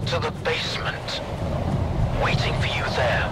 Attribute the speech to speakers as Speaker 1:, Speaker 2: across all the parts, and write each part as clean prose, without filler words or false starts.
Speaker 1: to the basement. Waiting for you there.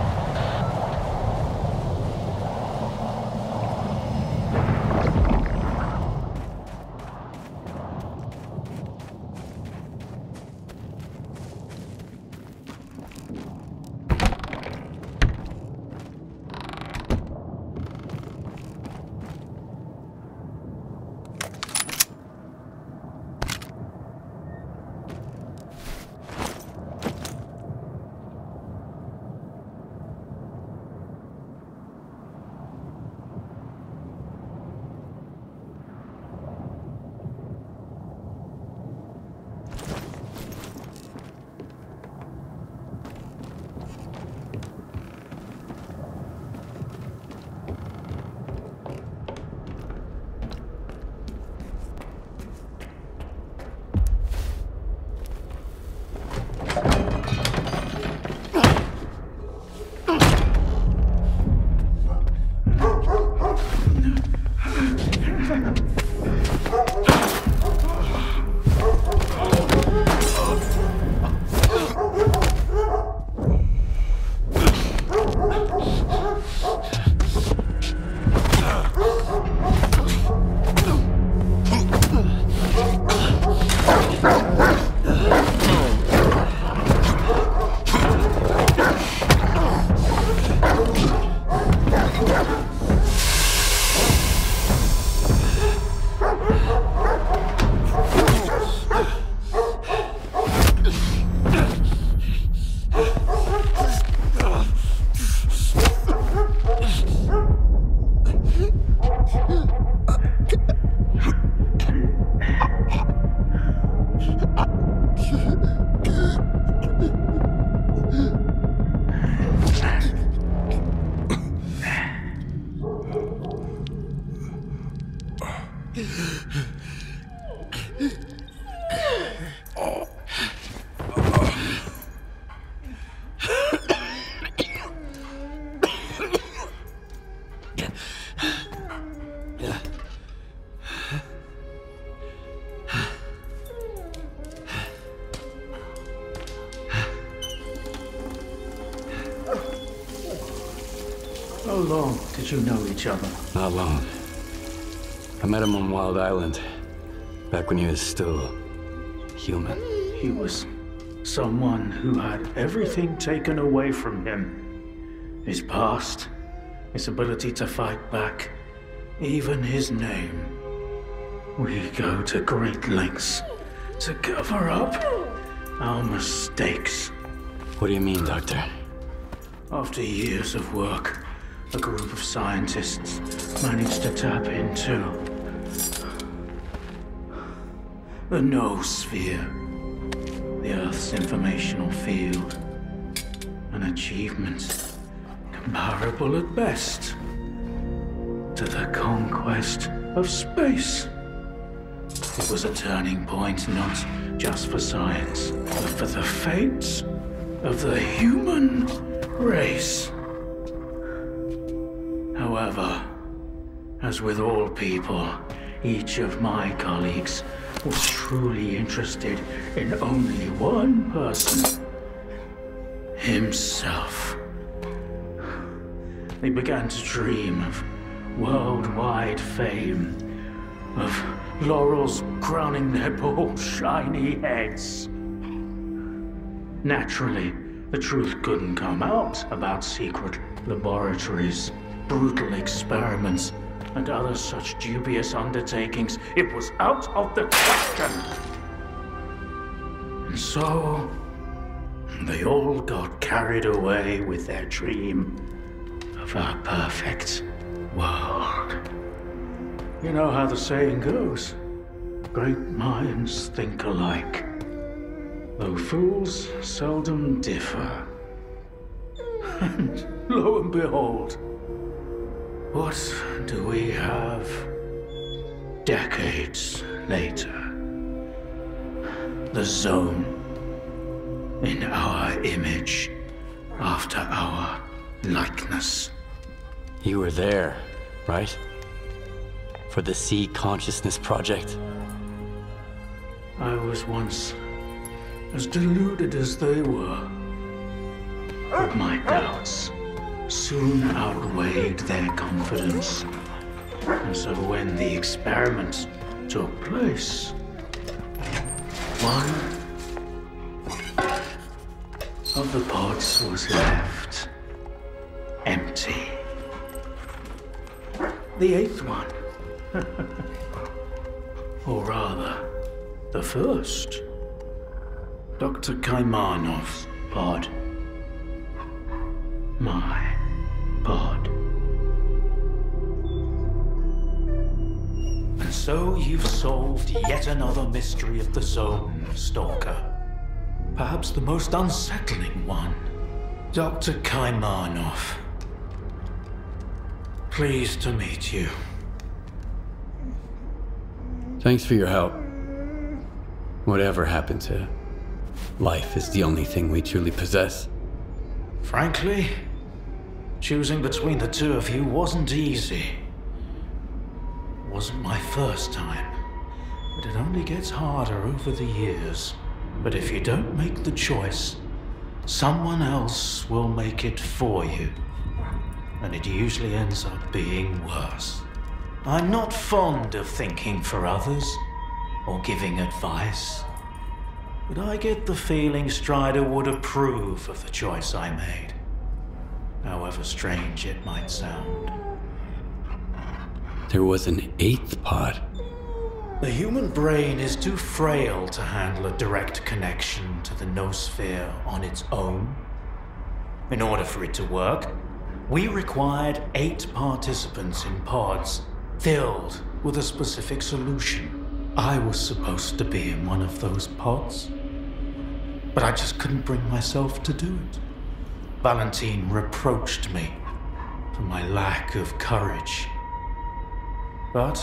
Speaker 2: How long did you know each other?
Speaker 3: Not long. I met him on Wild Island, back when he was still human.
Speaker 2: He was someone who had everything taken away from him. His past, his ability to fight back, even his name. We go to great lengths to cover up our mistakes.
Speaker 3: What do you mean, Doctor?
Speaker 2: After years of work, a group of scientists managed to tap into the noosphere, the Earth's informational field. An achievement comparable at best to the conquest of space. It was a turning point not just for science, but for the fates of the human race. However, as with all people, each of my colleagues was truly interested in only one person: himself. They began to dream of worldwide fame, of laurels crowning their bald, shiny heads. Naturally, the truth couldn't come out about secret laboratories, brutal experiments, and other such dubious undertakings. It was out of the question. And so, they all got carried away with their dream of a perfect world. You know how the saying goes, great minds think alike, though fools seldom differ. And lo and behold, what do we have decades later? The Zone, in our image, after our likeness.
Speaker 3: You were there, right? For the Sea Consciousness Project?
Speaker 2: I was once as deluded as they were. But my doubts soon outweighed their confidence. And so when the experiment took place, one of the pods was left empty. The eighth one, or rather, the first, Dr. Kaimanov's pod. My pod. And so you've solved yet another mystery of the zone, Stalker. Perhaps the most unsettling one. Dr. Kaimanov. Pleased to meet you.
Speaker 3: Thanks for your help. Whatever happened to life is the only thing we truly possess.
Speaker 2: Frankly, choosing between the two of you wasn't easy. It wasn't my first time, but it only gets harder over the years. But if you don't make the choice, someone else will make it for you. And it usually ends up being worse. I'm not fond of thinking for others or giving advice, but I get the feeling Strider would approve of the choice I made, however strange it might sound.
Speaker 3: There was an eighth pod.
Speaker 2: The human brain is too frail to handle a direct connection to the noosphere on its own. In order for it to work, we required 8 participants in pods filled with a specific solution. I was supposed to be in one of those pods, but I just couldn't bring myself to do it. Valentine reproached me for my lack of courage. But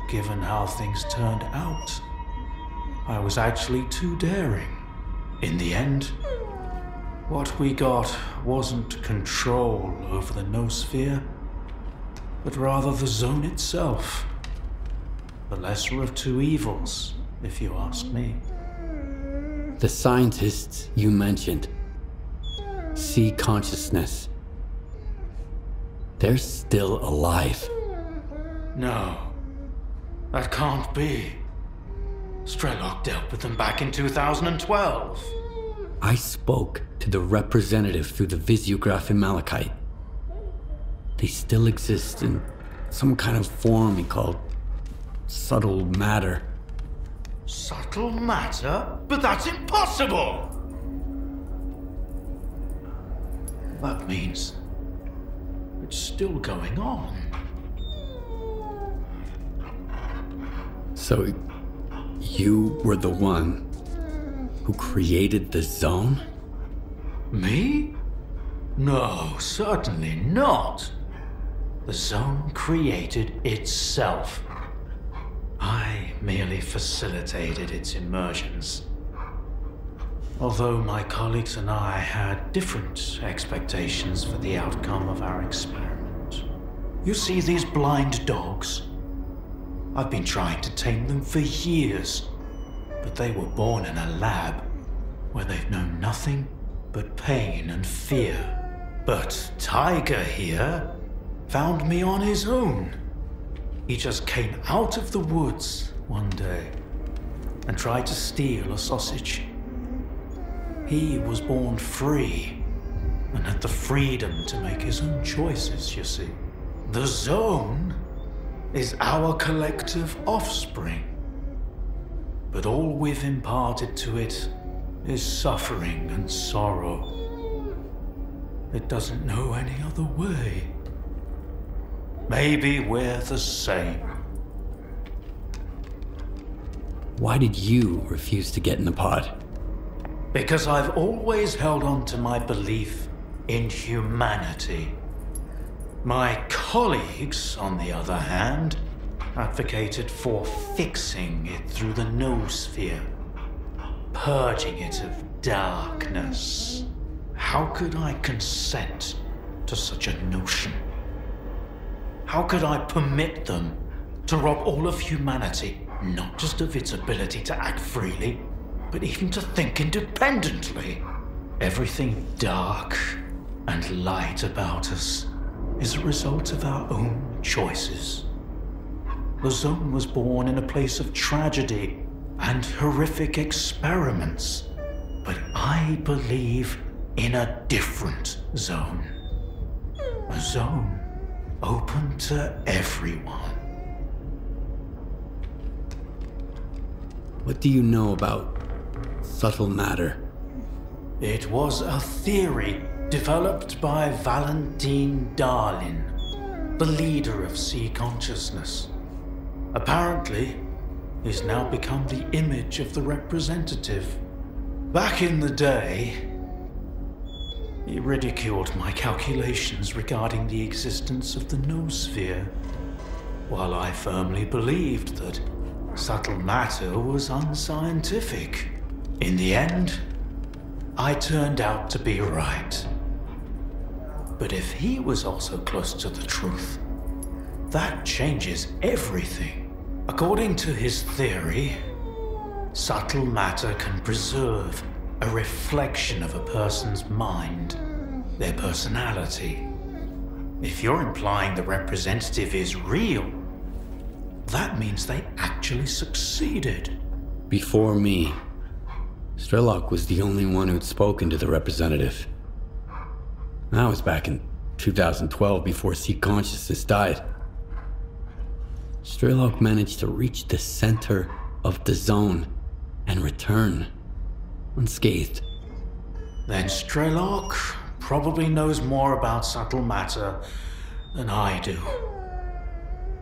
Speaker 2: given how things turned out, I was actually too daring. In the end, what we got wasn't control over the noosphere, but rather the zone itself. The lesser of two evils, if you ask me.
Speaker 3: The scientists you mentioned see consciousness. They're still alive.
Speaker 2: No, that can't be. Strelok dealt with them back in 2012.
Speaker 3: I spoke to the representative through the visiograph in Malachite. They still exist in some kind of form he called subtle matter.
Speaker 2: Subtle matter? But that's impossible! That means it's still going on.
Speaker 3: So, you were the one who created the zone?
Speaker 2: Me? No, certainly not. The zone created itself. I merely facilitated its immersions. Although my colleagues and I had different expectations for the outcome of our experiment. You see these blind dogs? I've been trying to tame them for years, but they were born in a lab where they've known nothing but pain and fear. But Tiger here found me on his own. He just came out of the woods one day and tried to steal a sausage. He was born free and had the freedom to make his own choices, you see. The zone is our collective offspring, but all we've imparted to it is suffering and sorrow. It doesn't know any other way. Maybe we're the same.
Speaker 3: Why did you refuse to get in the pod?
Speaker 2: Because I've always held on to my belief in humanity. My colleagues, on the other hand, advocated for fixing it through the noosphere, purging it of darkness. How could I consent to such a notion? How could I permit them to rob all of humanity, not just of its ability to act freely, but even to think independently. Everything dark and light about us is a result of our own choices. The Zone was born in a place of tragedy and horrific experiments, but I believe in a different zone. A zone open to everyone.
Speaker 3: What do you know about subtle matter?
Speaker 2: It was a theory developed by Valentine Darlin, the leader of sea consciousness. Apparently, he's now become the image of the representative. Back in the day, he ridiculed my calculations regarding the existence of the noosphere, while I firmly believed that subtle matter was unscientific. In the end, I turned out to be right. But if he was also close to the truth, that changes everything. According to his theory, subtle matter can preserve a reflection of a person's mind, their personality. If you're implying the representative is real, that means they actually succeeded.
Speaker 3: Before me, S.T.A.L.K.E.R was the only one who'd spoken to the representative. That was back in 2012, before Sea Consciousness died. S.T.A.L.K.E.R managed to reach the center of the zone and return unscathed.
Speaker 2: Then S.T.A.L.K.E.R probably knows more about subtle matter than I do.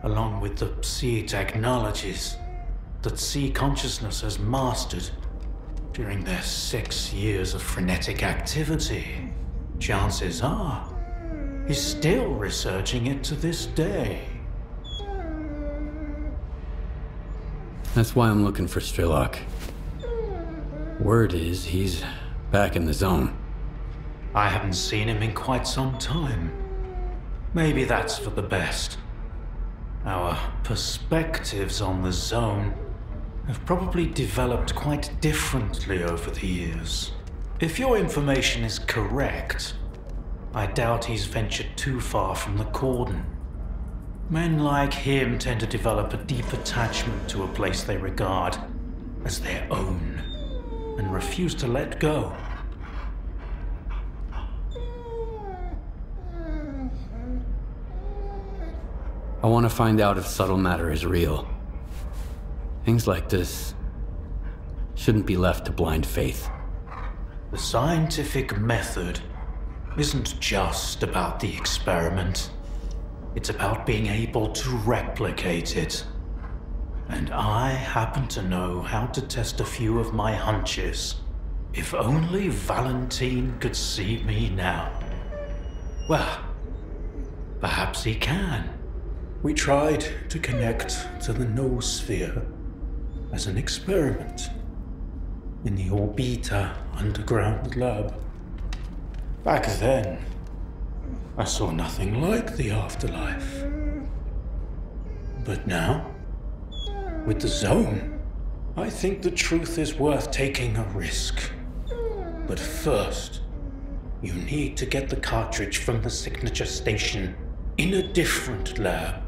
Speaker 2: Along with the sea technologies that Sea Consciousness has mastered during their 6 years of frenetic activity, chances are he's still researching it to this day.
Speaker 3: That's why I'm looking for S.T.A.L.K.E.R. Word is he's back in the zone.
Speaker 2: I haven't seen him in quite some time. Maybe that's for the best. Our perspectives on the zone have probably developed quite differently over the years. If your information is correct, I doubt he's ventured too far from the cordon. Men like him tend to develop a deep attachment to a place they regard as their own and refuse to let go.
Speaker 3: I want to find out if subtle matter is real. Things like this shouldn't be left to blind faith.
Speaker 2: The scientific method isn't just about the experiment. It's about being able to replicate it. And I happen to know how to test a few of my hunches. If only Valentine could see me now. Well, perhaps he can. We tried to connect to the noosphere as an experiment in the Orbita underground lab. Back then, I saw nothing like the afterlife. But now, with the zone, I think the truth is worth taking a risk. But first, you need to get the cartridge from the signature station in a different lab.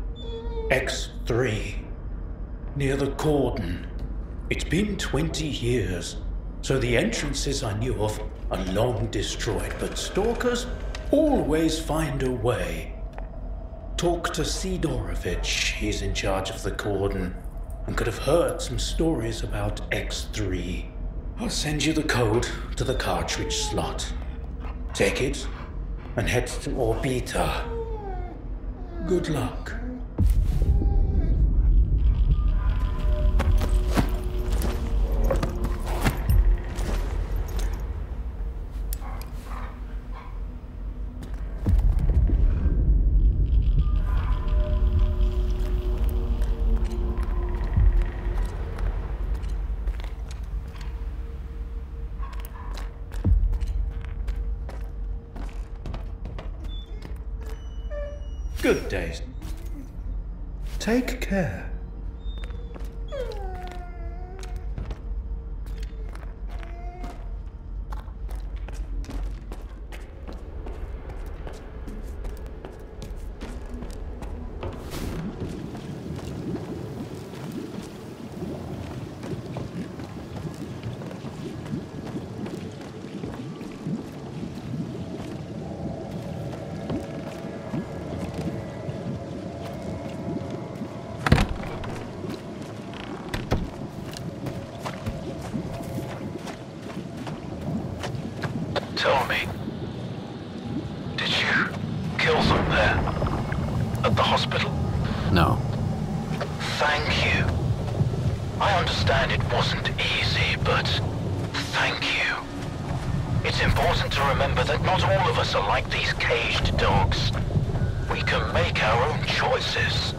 Speaker 2: X3, near the cordon. It's been 20 years, so the entrances I knew of are long destroyed, but stalkers always find a way. Talk to Sidorovich, he's in charge of the cordon, and could have heard some stories about X3. I'll send you the code to the cartridge slot. Take it, and head to Orbita. Good luck. Good days. Take care.
Speaker 1: at the hospital?
Speaker 3: No.
Speaker 1: Thank you. I understand it wasn't easy, but thank you. It's important to remember that not all of us are like these caged dogs. We can make our own choices.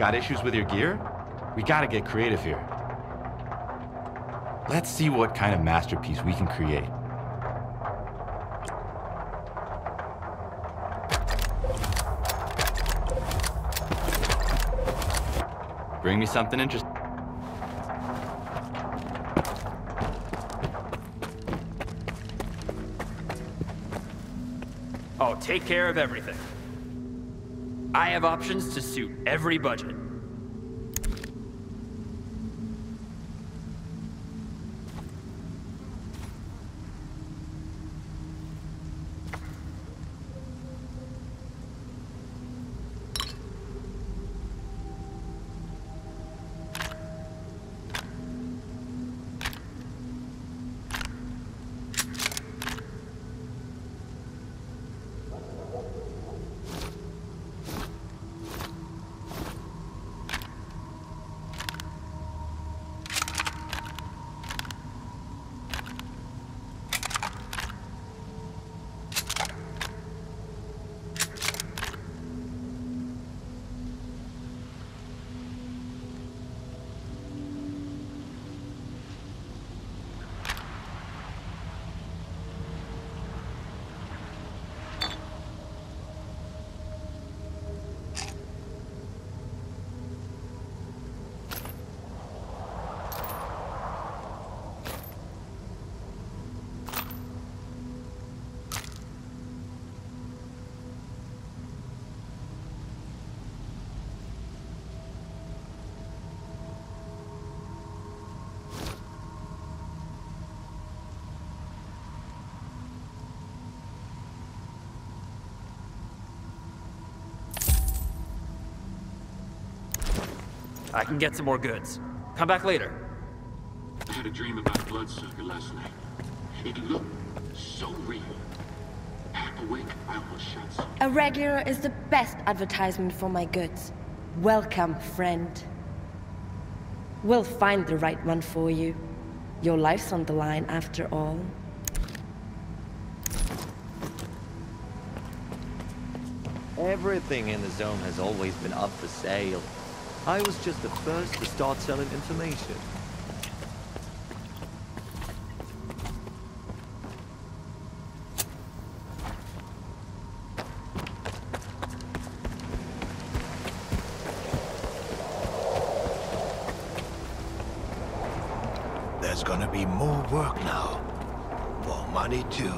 Speaker 4: Got issues with your gear? We gotta get creative here. Let's see what kind of masterpiece we can create. Bring me something interesting.
Speaker 5: Oh, take care of everything. I have options to suit every budget. I can get some more goods. Come back later.
Speaker 6: I had a dream about blood circuit last night. It looked so real. Awake, I almost shot someone.
Speaker 7: A regular is the best advertisement for my goods. Welcome, friend. We'll find the right one for you. Your life's on the line after all.
Speaker 8: Everything in the zone has always been up for sale. I was just the first to start selling information.
Speaker 9: There's gonna be more work now. More money too.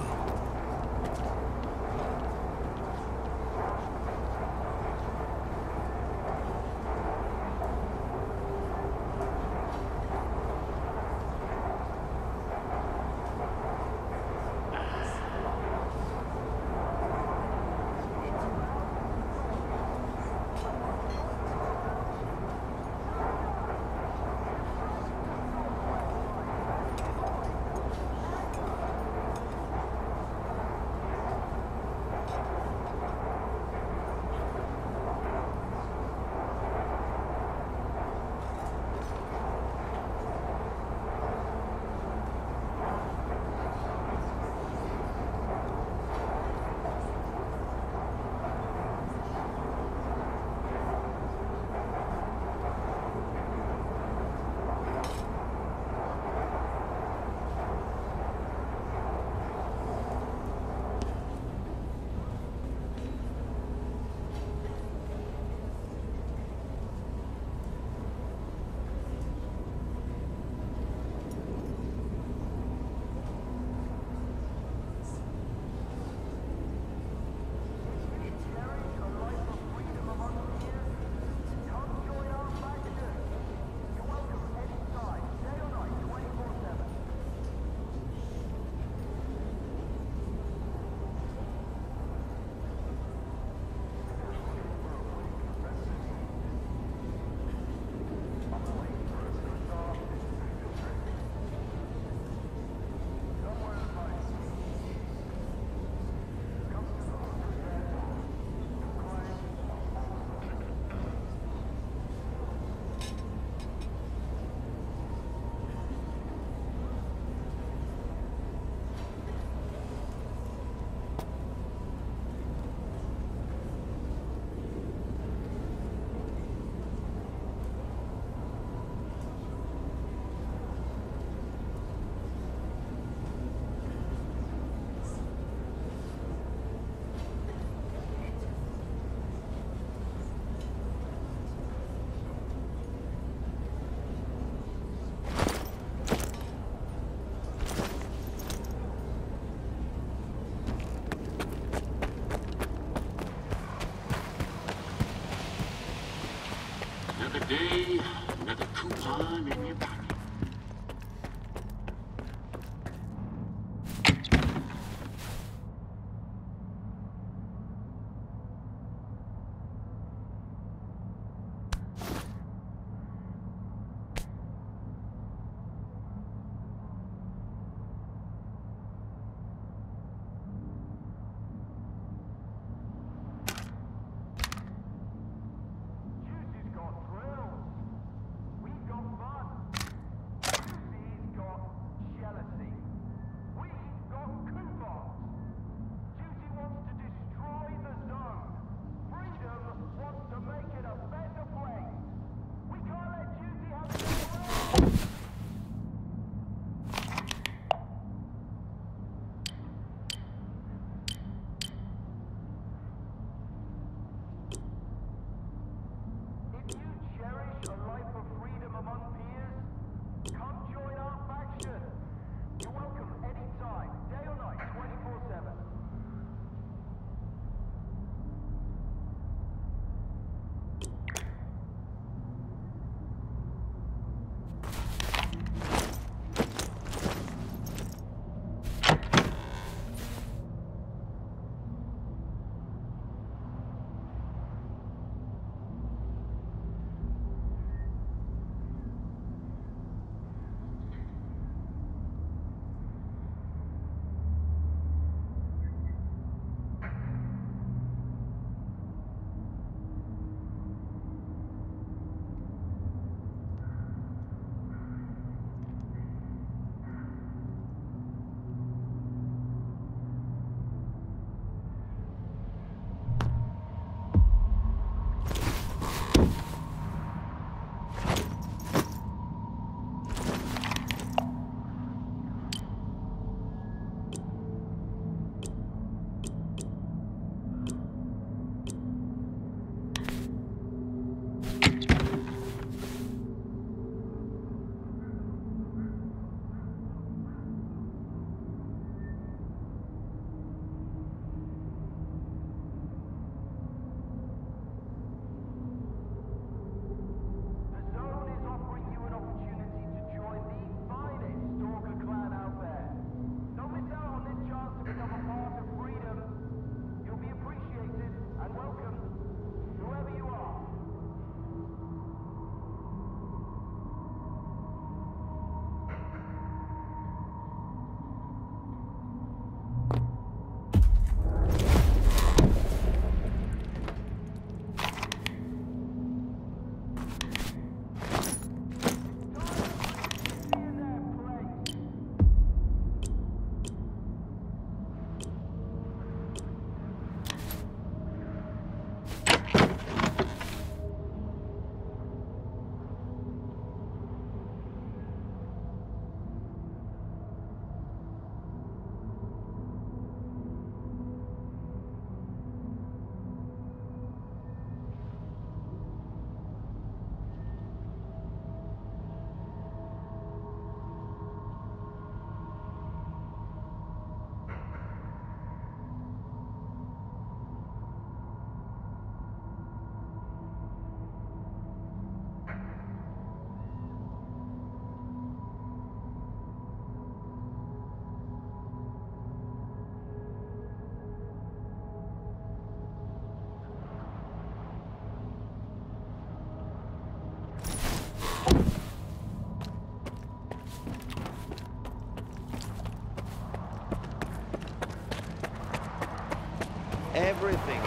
Speaker 8: everything.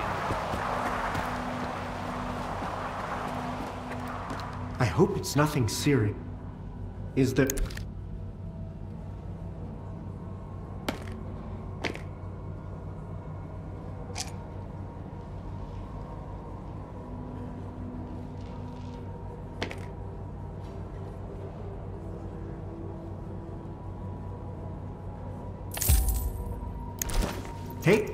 Speaker 10: I hope it's nothing serious. Is there... Hey.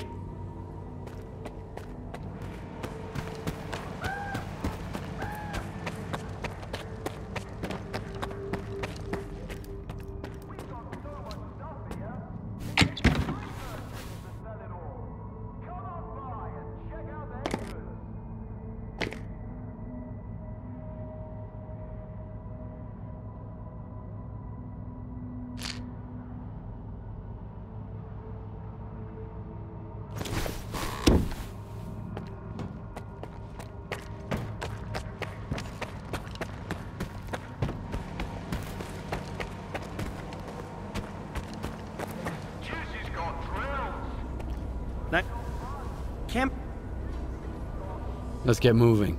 Speaker 3: Let's get moving.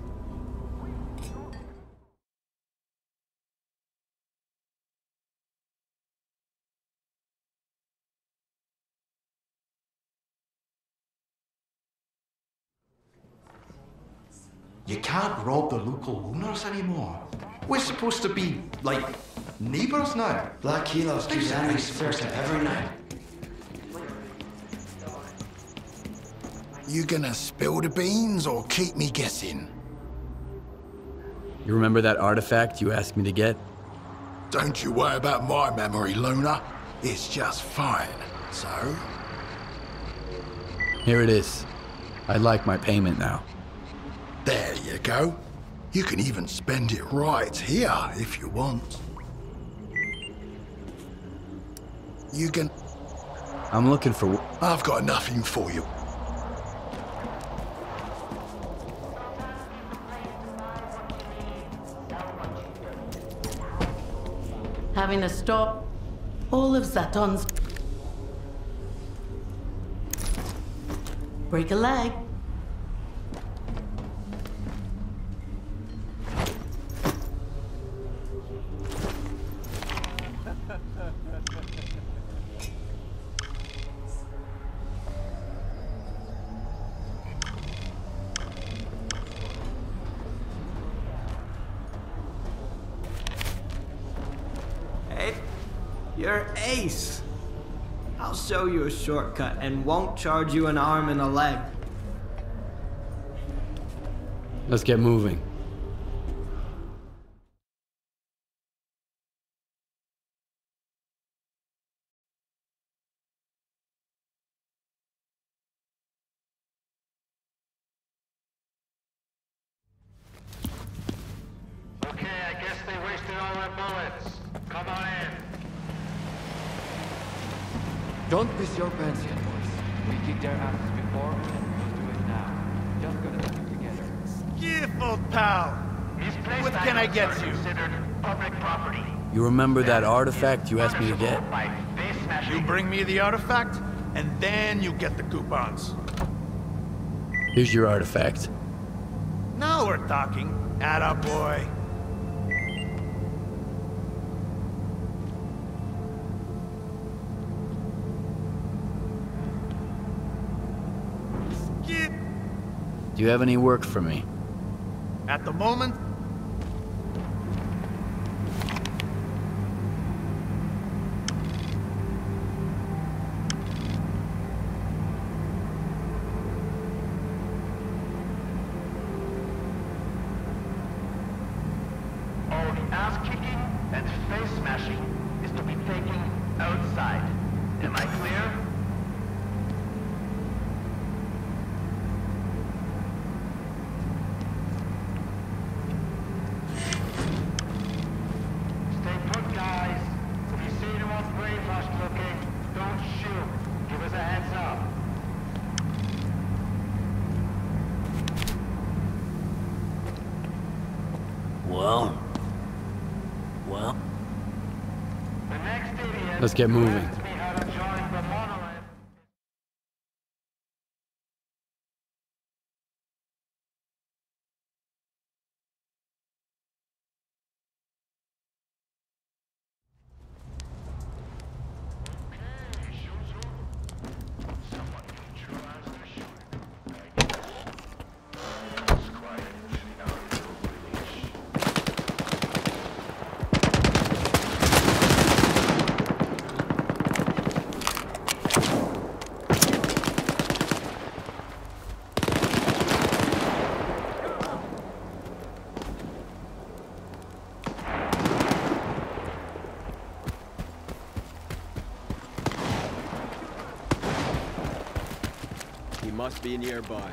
Speaker 11: You can't rob the local owners anymore. We're supposed to be, like, neighbours now.
Speaker 2: Black-Keeler's keeps enemies first every night.
Speaker 9: You gonna spill the beans or keep me guessing?
Speaker 3: You remember that artifact you asked me to get?
Speaker 9: Don't you worry about my memory, Luna. It's just fine. So?
Speaker 3: Here it is. I'd like my payment now.
Speaker 9: There you go. You can even spend it right here if you want. You can...
Speaker 3: I'm looking for...
Speaker 9: I've got nothing for you.
Speaker 12: Having to stop all of Zaton's... Break a leg.
Speaker 13: You're ace. I'll show you a shortcut and won't charge you an arm and a leg.
Speaker 3: Let's get moving.
Speaker 1: Okay, I guess they wasted all their bullets. Come on in.
Speaker 14: Don't piss your pants yet, boys. We kicked their asses before, and we'll do it now. Just gotta put it together.
Speaker 15: Skiff, old pal! What can I get you?
Speaker 1: Public property.
Speaker 3: You remember that artifact you asked me to get?
Speaker 15: You bring me the artifact, and then you get the coupons.
Speaker 3: Here's your artifact.
Speaker 15: Now we're talking. Atta boy.
Speaker 3: Do you have any work for me?
Speaker 15: At the moment,
Speaker 1: all the ass kicking and face smashing is to be taken outside. Am I clear?
Speaker 2: Well.
Speaker 3: Let's get moving.
Speaker 16: Must be nearby.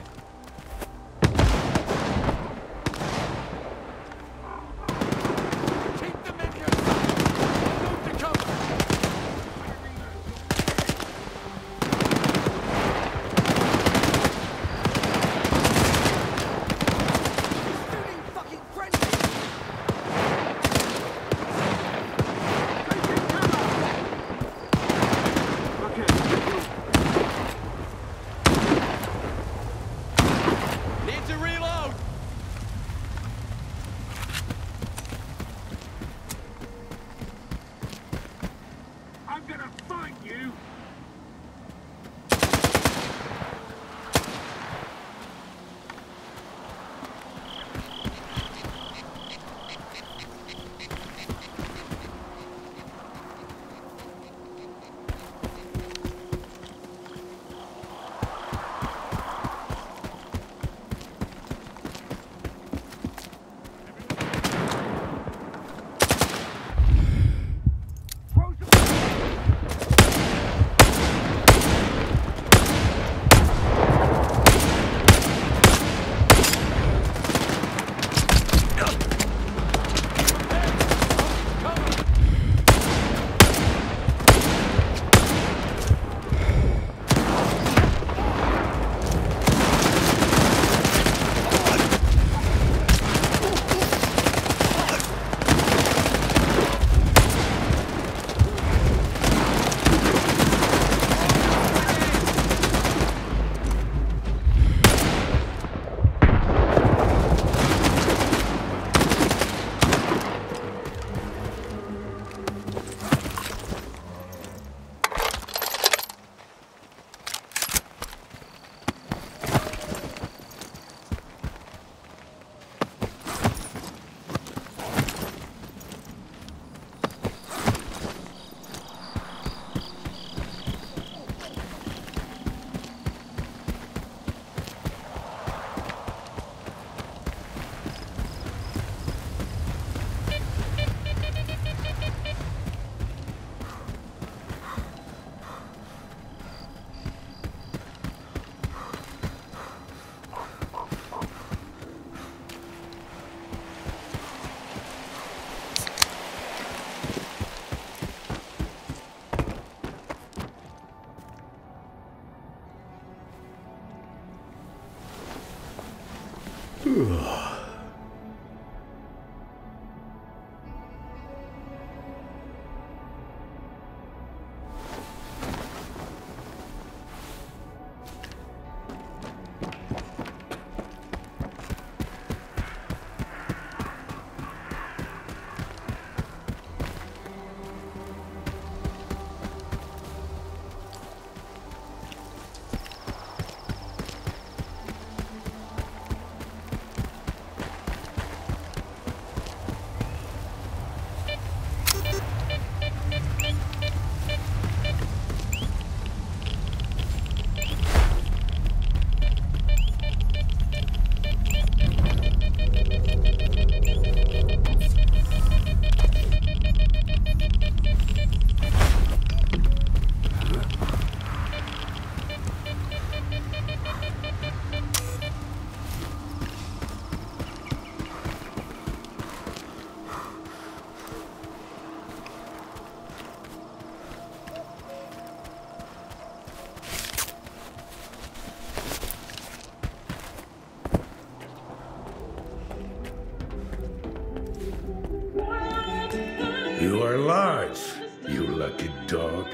Speaker 17: You are large, you lucky dog.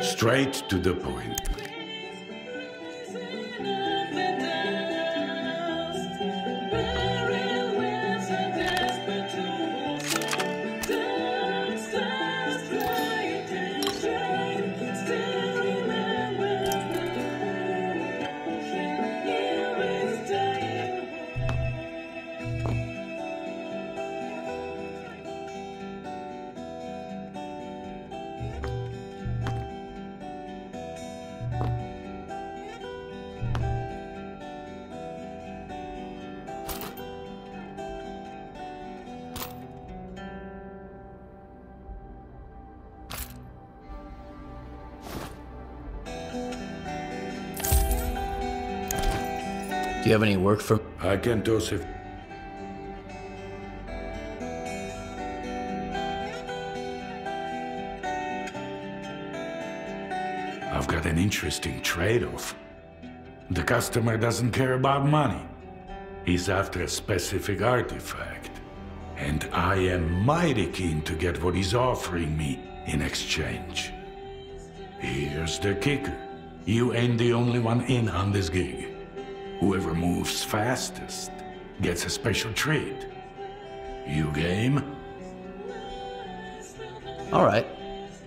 Speaker 17: Straight to the point.
Speaker 3: Do you have any work for...
Speaker 17: I can toss it. I've got an interesting trade-off. The customer doesn't care about money. He's after a specific artifact. And I am mighty keen to get what he's offering me in exchange. Here's the kicker. You ain't the only one in on this gig. Whoever moves fastest gets a special treat. You game?
Speaker 3: All right,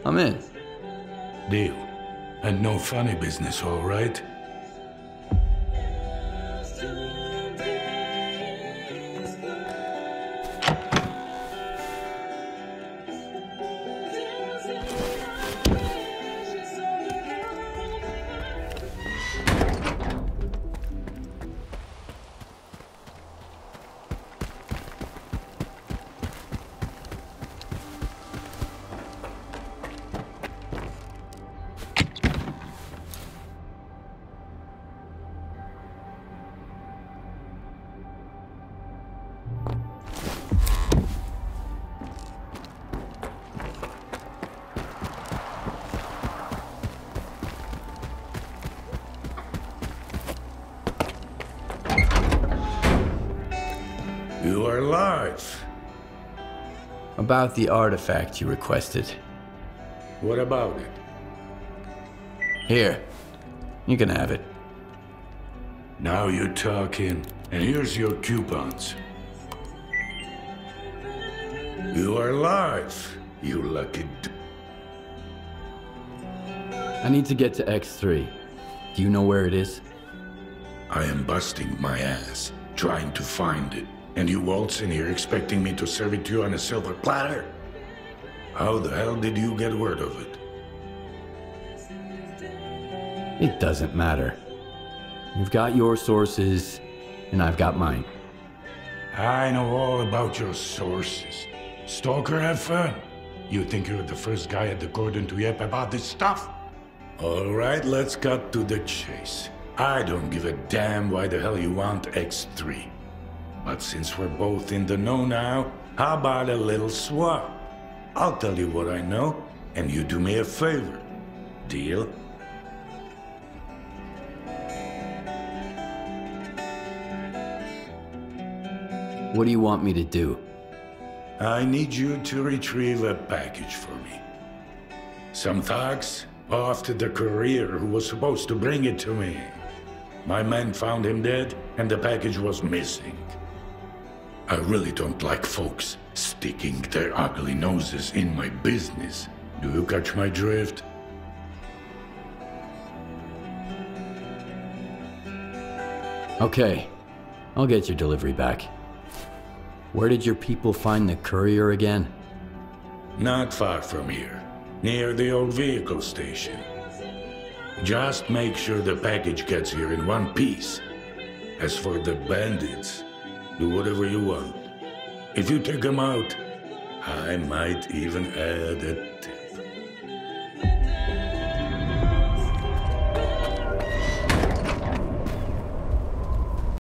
Speaker 3: I'm in.
Speaker 17: Deal. And no funny business, all right? You are live.
Speaker 3: About the artifact you requested.
Speaker 17: What about it?
Speaker 3: Here, you can have it.
Speaker 17: Now you're talking, and here's your coupons. You are live, you lucky
Speaker 3: I need to get to X3. Do you know where it is?
Speaker 17: I am busting my ass, trying to find it. And you waltz in here expecting me to serve it to you on a silver platter? How the hell did you get word of it?
Speaker 3: It doesn't matter. You've got your sources, and I've got mine.
Speaker 17: I know all about your sources. Stalker, have fun. You think you're the first guy at the cordon to yap about this stuff? All right, let's cut to the chase. I don't give a damn why the hell you want X3. But since we're both in the know now, how about a little swap? I'll tell you what I know, and you do me a favor. Deal?
Speaker 3: What do you want me to do?
Speaker 17: I need you to retrieve a package for me. Some thugs off to the courier who was supposed to bring it to me. My men found him dead, and the package was missing. I really don't like folks sticking their ugly noses in my business. Do you catch my drift?
Speaker 3: Okay, I'll get your delivery back. Where did your people find the courier again?
Speaker 17: Not far from here, near the old vehicle station. Just make sure the package gets here in one piece. As for the bandits, do whatever you want. If you take them out, I might even add a tip.